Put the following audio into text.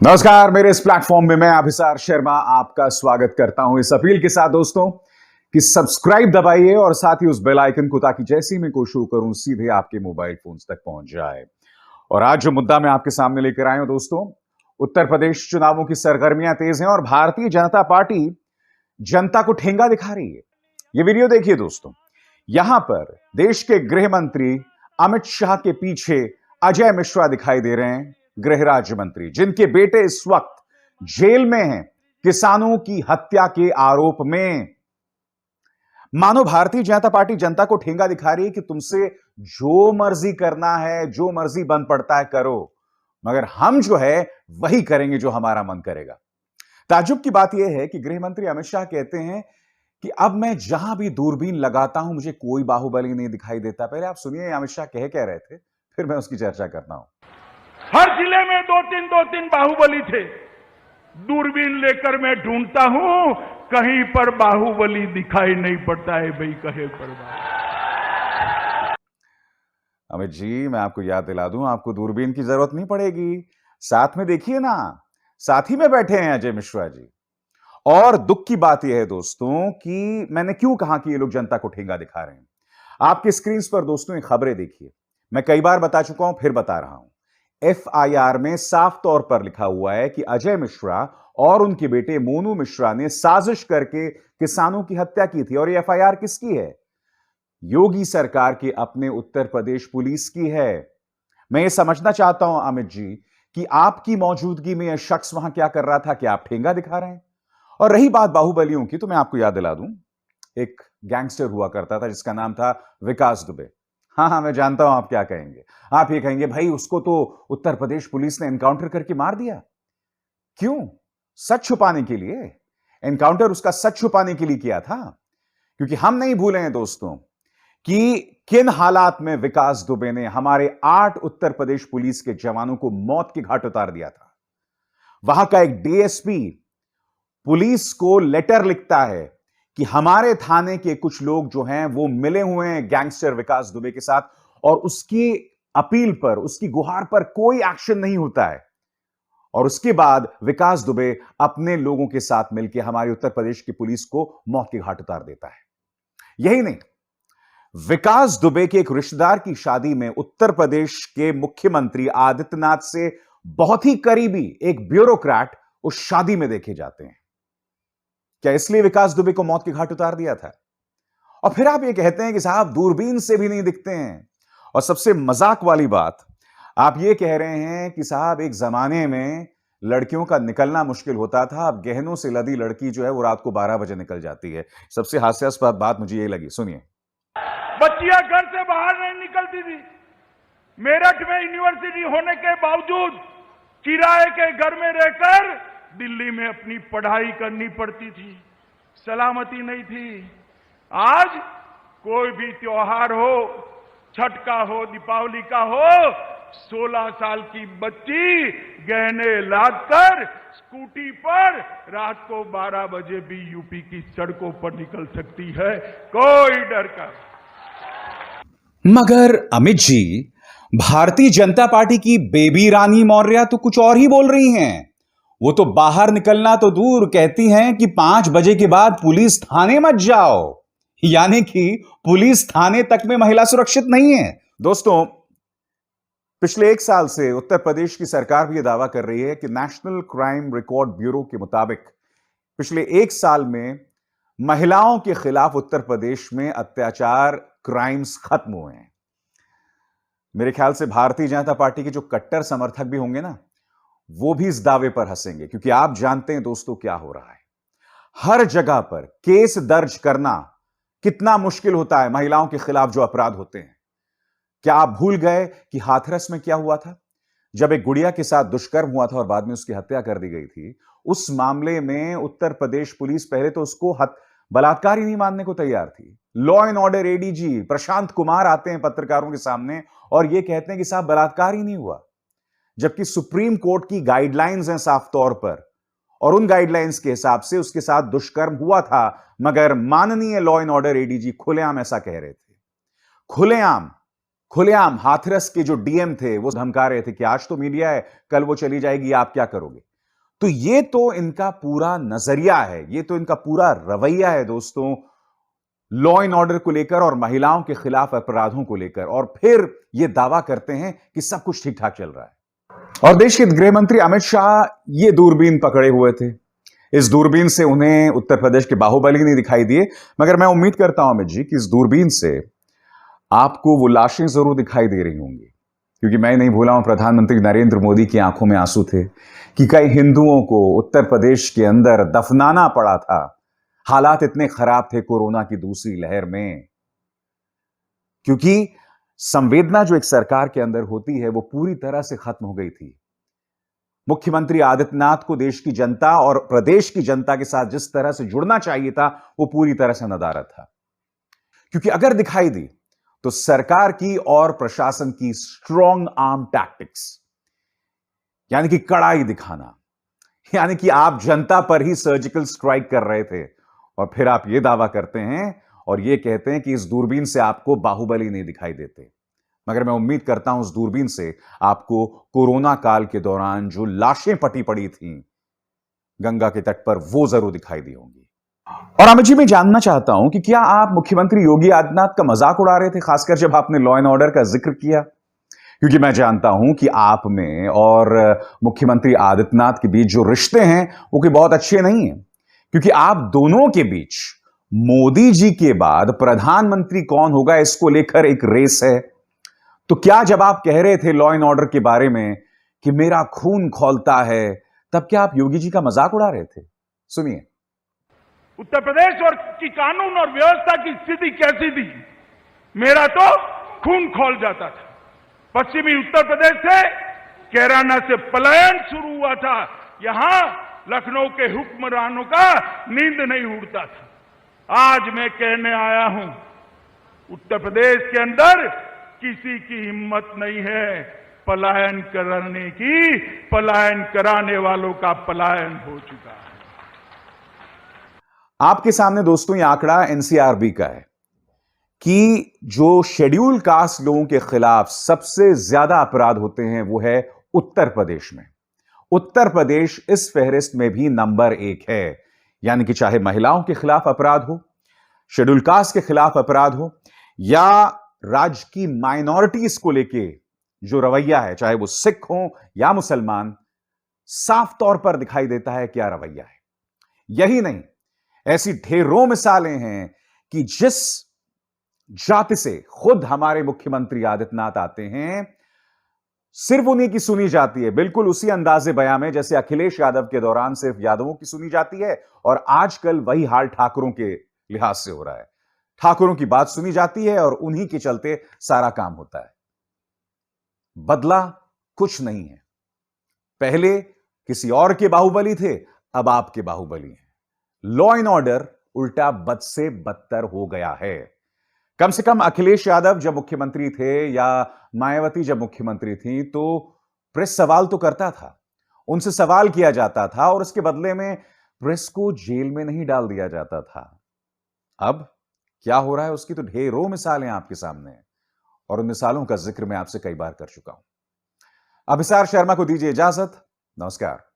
नमस्कार। मेरे इस प्लेटफॉर्म में मैं अभिसार शर्मा आपका स्वागत करता हूं इस अपील के साथ दोस्तों कि सब्सक्राइब दबाइए और साथ ही उस बेल आइकन को, ताकि जैसे ही मैं कोई शो करूं सीधे आपके मोबाइल फोन्स तक पहुंच जाए। और आज जो मुद्दा मैं आपके सामने लेकर आया हूं दोस्तों, उत्तर प्रदेश चुनावों की सरगर्मियां तेज हैं और भारतीय जनता पार्टी जनता को ठेंगा दिखा रही है। यह वीडियो देखिए दोस्तों। यहां पर देश के गृह मंत्री अमित शाह के पीछे अजय मिश्रा दिखाई दे रहे हैं, गृह राज्य मंत्री, जिनके बेटे इस वक्त जेल में हैं किसानों की हत्या के आरोप में। मानो भारतीय जनता पार्टी जनता को ठेंगा दिखा रही है कि तुमसे जो मर्जी करना है, जो मर्जी बन पड़ता है करो, मगर हम जो है वही करेंगे जो हमारा मन करेगा। ताज्जुब की बात यह है कि गृह मंत्री अमित शाह कहते हैं कि अब मैं जहां भी दूरबीन लगाता हूं मुझे कोई बाहुबली नहीं दिखाई देता। पहले आप सुनिए अमित शाह कह रहे थे, फिर मैं उसकी चर्चा करता हूं। हर जिले में दो तीन बाहुबली थे। दूरबीन लेकर मैं ढूंढता हूं, कहीं पर बाहुबली दिखाई नहीं पड़ता है। भाई कहे पर अमित जी, मैं आपको याद दिला दूं, आपको दूरबीन की जरूरत नहीं पड़ेगी। साथ में देखिए ना, साथ ही में बैठे हैं अजय मिश्रा जी। और दुख की बात यह है दोस्तों कि मैंने क्यों कहा कि ये लोग जनता को ठेंगा दिखा रहे हैं। आपकी स्क्रीन पर दोस्तों ये खबरें देखिए। मैं कई बार बता चुका हूं, फिर बता रहा हूं। एफआईआर में साफ तौर पर लिखा हुआ है कि अजय मिश्रा और उनके बेटे मोनू मिश्रा ने साजिश करके किसानों की हत्या की थी। और ये एफआईआर किसकी है? योगी सरकार के अपने उत्तर प्रदेश पुलिस की है। मैं ये समझना चाहता हूं अमित जी कि आपकी मौजूदगी में यह शख्स वहां क्या कर रहा था, कि आप ठेंगा दिखा रहे हैं? और रही बात बाहुबलियों की, तो मैं आपको याद दिला दूं, एक गैंगस्टर हुआ करता था जिसका नाम था विकास दुबे। हाँ, मैं जानता हूं आप क्या कहेंगे। आप ये कहेंगे भाई उसको तो उत्तर प्रदेश पुलिस ने एनकाउंटर करके मार दिया। क्यों? सच छुपाने के लिए। एनकाउंटर उसका सच छुपाने के लिए किया था, क्योंकि हम नहीं भूले हैं दोस्तों कि किन हालात में विकास दुबे ने हमारे 8 उत्तर प्रदेश पुलिस के जवानों को मौत के घाट उतार दिया था। वहां का एक डीएसपी पुलिस को लेटर लिखता है कि हमारे थाने के कुछ लोग जो हैं वो मिले हुए हैं गैंगस्टर विकास दुबे के साथ, और उसकी अपील पर, उसकी गुहार पर कोई एक्शन नहीं होता है। और उसके बाद विकास दुबे अपने लोगों के साथ मिलकर हमारी उत्तर प्रदेश की पुलिस को मौत के घाट उतार देता है। यही नहीं, विकास दुबे के एक रिश्तेदार की शादी में उत्तर प्रदेश के मुख्यमंत्री आदित्यनाथ से बहुत ही करीबी एक ब्यूरोक्रेट उस शादी में देखे जाते हैं। क्या इसलिए विकास दुबे को मौत के घाट उतार दिया था? और फिर आप ये कहते हैं कि साहब दूरबीन से भी नहीं दिखते हैं। और सबसे मजाक वाली बात, आप ये कह रहे हैं कि साहब एक जमाने में लड़कियों का निकलना मुश्किल होता था, अब गहनों से लदी लड़की जो है वो रात को 12 बजे निकल जाती है। सबसे हास्यास्पद बात मुझे ये लगी, सुनिए। बच्चियां घर से बाहर नहीं निकलती थी। मेरठ में यूनिवर्सिटी होने के बावजूद किराए के घर में रहकर दिल्ली में अपनी पढ़ाई करनी पड़ती थी। सलामती नहीं थी। आज कोई भी त्योहार हो, छठ का हो, दीपावली का हो, 16 साल की बच्ची गहने लादकर स्कूटी पर रात को 12 बजे भी यूपी की सड़कों पर निकल सकती है, कोई डर का। मगर अमित जी, भारतीय जनता पार्टी की बेबी रानी मौर्य तो कुछ और ही बोल रही हैं। वो तो बाहर निकलना तो दूर, कहती हैं कि 5 बजे के बाद पुलिस थाने मत जाओ। यानी कि पुलिस थाने तक में महिला सुरक्षित नहीं है। दोस्तों, पिछले 1 साल से उत्तर प्रदेश की सरकार भी यह दावा कर रही है कि नेशनल क्राइम रिकॉर्ड ब्यूरो के मुताबिक पिछले 1 साल में महिलाओं के खिलाफ उत्तर प्रदेश में अत्याचार क्राइम्स खत्म हुए हैं। मेरे ख्याल से भारतीय जनता पार्टी के जो कट्टर समर्थक भी होंगे ना, वो भी इस दावे पर हंसेंगे, क्योंकि आप जानते हैं दोस्तों क्या हो रहा है। हर जगह पर केस दर्ज करना कितना मुश्किल होता है महिलाओं के खिलाफ जो अपराध होते हैं। क्या आप भूल गए कि हाथरस में क्या हुआ था, जब एक गुड़िया के साथ दुष्कर्म हुआ था और बाद में उसकी हत्या कर दी गई थी? उस मामले में उत्तर प्रदेश पुलिस पहले तो उसको बलात्कार ही नहीं मानने को तैयार थी। Law and order ADG Prashant Kumar आते हैं पत्रकारों के सामने और यह कहते हैं कि साहब बलात्कार ही नहीं हुआ, जबकि सुप्रीम कोर्ट की गाइडलाइंस हैं साफ तौर पर, और उन गाइडलाइंस के हिसाब से उसके साथ दुष्कर्म हुआ था। मगर माननीय लॉ एंड ऑर्डर एडीजी खुलेआम ऐसा कह रहे थे, खुलेआम खुलेआम हाथरस के जो डीएम थे वो धमका रहे थे कि आज तो मीडिया है, कल वो चली जाएगी, आप क्या करोगे। तो ये तो इनका पूरा नजरिया है, ये तो इनका पूरा रवैया है दोस्तों, लॉ एंड ऑर्डर को लेकर और महिलाओं के खिलाफ अपराधों को लेकर, और फिर ये दावा करते हैं कि सब कुछ ठीक ठाक चल रहा है। और देश के गृह मंत्री अमित शाह ये दूरबीन पकड़े हुए थे। इस दूरबीन से उन्हें उत्तर प्रदेश के बाहुबली नहीं दिखाई दिए, मगर मैं उम्मीद करता हूं अमित जी कि इस दूरबीन से आपको वो लाशें जरूर दिखाई दे रही होंगी, क्योंकि मैं नहीं भूला हूं प्रधानमंत्री नरेंद्र मोदी की आंखों में आंसू थे कि कई हिंदुओं को उत्तर प्रदेश के अंदर दफनाना पड़ा था। हालात इतने खराब थे कोरोना की दूसरी लहर में, क्योंकि संवेदना जो एक सरकार के अंदर होती है वो पूरी तरह से खत्म हो गई थी। मुख्यमंत्री आदित्यनाथ को देश की जनता और प्रदेश की जनता के साथ जिस तरह से जुड़ना चाहिए था वो पूरी तरह से नदारद था, क्योंकि अगर दिखाई दी तो सरकार की और प्रशासन की स्ट्रॉन्ग आर्म टैक्टिक्स, यानी कि कड़ाई दिखाना, यानी कि आप जनता पर ही सर्जिकल स्ट्राइक कर रहे थे, और फिर आप ये दावा करते हैं और ये कहते हैं कि इस दूरबीन से आपको बाहुबली नहीं दिखाई देते। मगर मैं उम्मीद करता हूं उस दूरबीन से आपको कोरोना काल के दौरान जो लाशें पटी पड़ी थीं गंगा के तट पर वो जरूर दिखाई दी होंगी। और अमित जी, मैं जानना चाहता हूं कि क्या आप मुख्यमंत्री योगी आदित्यनाथ का मजाक उड़ा रहे थे, खासकर जब आपने लॉ एंड ऑर्डर का जिक्र किया? क्योंकि मैं जानता हूं कि आप में और मुख्यमंत्री आदित्यनाथ के बीच जो रिश्ते हैं वो कोई बहुत अच्छे नहीं हैं, क्योंकि आप दोनों के बीच मोदी जी के बाद प्रधानमंत्री कौन होगा इसको लेकर एक रेस है। तो क्या जब आप कह रहे थे लॉ एंड ऑर्डर के बारे में कि मेरा खून खौलता है, तब क्या आप योगी जी का मजाक उड़ा रहे थे? सुनिए। उत्तर प्रदेश और की कानून और व्यवस्था की स्थिति कैसी थी, मेरा तो खून खौल जाता था। पश्चिमी उत्तर प्रदेश से कैराना से पलायन शुरू हुआ था, यहां लखनऊ के हुक्मरानों का नींद नहीं उड़ता था। आज मैं कहने आया हूं, उत्तर प्रदेश के अंदर किसी की हिम्मत नहीं है पलायन करने की, पलायन कराने वालों का पलायन हो चुका है। आपके सामने दोस्तों ये आंकड़ा एनसीआरबी का है कि जो शेड्यूल कास्ट लोगों के खिलाफ सबसे ज्यादा अपराध होते हैं वो है उत्तर प्रदेश में। उत्तर प्रदेश इस फहरिस्त में भी नंबर 1 है, यानी कि चाहे महिलाओं के खिलाफ अपराध हो, शेड्यूल कास्ट के खिलाफ अपराध हो, या राज्य की माइनॉरिटीज को लेके जो रवैया है, चाहे वो सिख हो या मुसलमान, साफ तौर पर दिखाई देता है क्या रवैया है। यही नहीं, ऐसी ढेरों मिसालें हैं कि जिस जाति से खुद हमारे मुख्यमंत्री आदित्यनाथ आते हैं, सिर्फ उन्हीं की सुनी जाती है, बिल्कुल उसी अंदाजे बयां में जैसे अखिलेश यादव के दौरान सिर्फ यादवों की सुनी जाती है, और आजकल वही हाल ठाकुरों के लिहाज से हो रहा है। ठाकुरों की बात सुनी जाती है और उन्हीं के चलते सारा काम होता है। बदला कुछ नहीं है, पहले किसी और के बाहुबली थे, अब आपके बाहुबली हैं। लॉ एंड ऑर्डर उल्टा बद से बदतर हो गया है। कम से कम अखिलेश यादव जब मुख्यमंत्री थे या मायावती जब मुख्यमंत्री थी तो प्रेस सवाल तो करता था, उनसे सवाल किया जाता था और उसके बदले में प्रेस को जेल में नहीं डाल दिया जाता था। अब क्या हो रहा है उसकी तो ढेरों मिसालें आपके सामने हैं, और उन मिसालों का जिक्र मैं आपसे कई बार कर चुका हूं। अभिसार शर्मा को दीजिए इजाजत। नमस्कार।